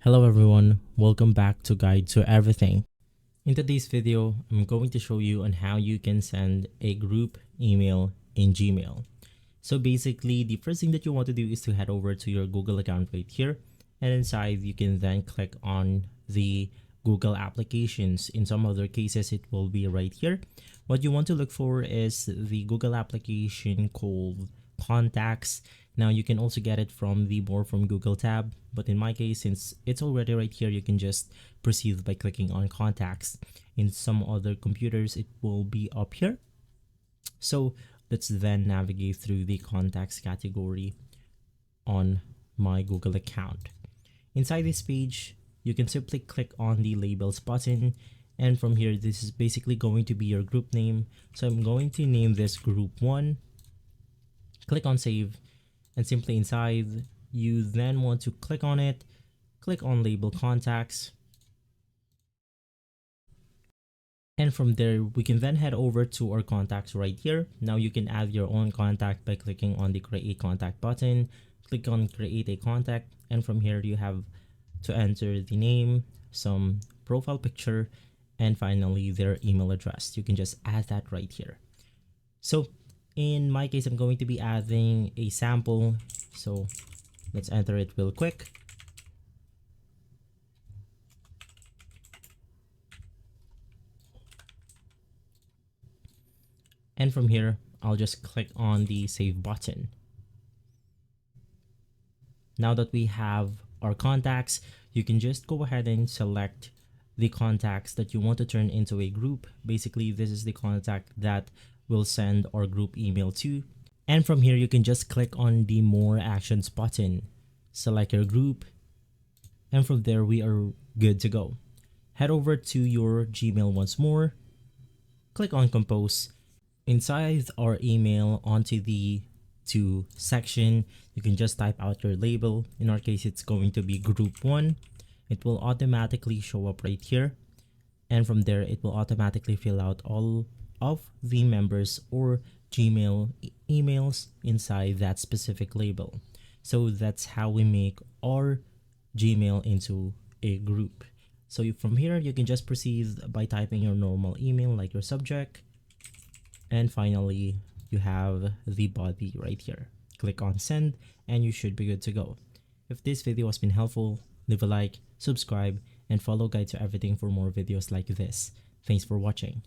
Hello everyone, welcome back to Guide to Everything. In today's video, I'm going to show you on how you can send a group email in Gmail. So basically, the first thing that you want to do is to head over to your Google account right here, and inside you can then click on the Google applications. In some other cases, it will be right here. What you want to look for is the Google application called Contacts. Now you can also get it from the More from Google tab, but in my case, since it's already right here, you can just proceed by clicking on Contacts. In some other computers, it will be up here. So let's then navigate through the Contacts category on my Google account. Inside this page, you can simply click on the Labels button, and from here, this is basically going to be your group name. So I'm going to name this Group 1. Click on Save, and simply inside, you then want to click on it, click on Label Contacts, and from there, we can then head over to our contacts right here. Now you can add your own contact by clicking on the Create Contact button, click on Create a Contact, and from here, you have to enter the name, some profile picture, and finally their email address. You can just add that right here. So in my case, I'm going to be adding a sample. So let's enter it real quick. And from here, I'll just click on the Save button. Now that we have our contacts, you can just go ahead and select the contacts that you want to turn into a group. Basically, this is the contact that we'll send our group email to. And from here, you can just click on the More Actions button, select your group, and from there, we are good to go. Head over to your Gmail once more, click on Compose. Inside our email, onto the To section, you can just type out your label. In our case, it's going to be Group 1. It will automatically show up right here. And from there, it will automatically fill out all of the members or Gmail emails inside that specific label. So that's how we make our Gmail into a group. So from here, you can just proceed by typing your normal email like your subject. And finally, you have the body right here. Click on Send and you should be good to go. If this video has been helpful, leave a like, subscribe, and follow Guide to Everything for more videos like this. Thanks for watching.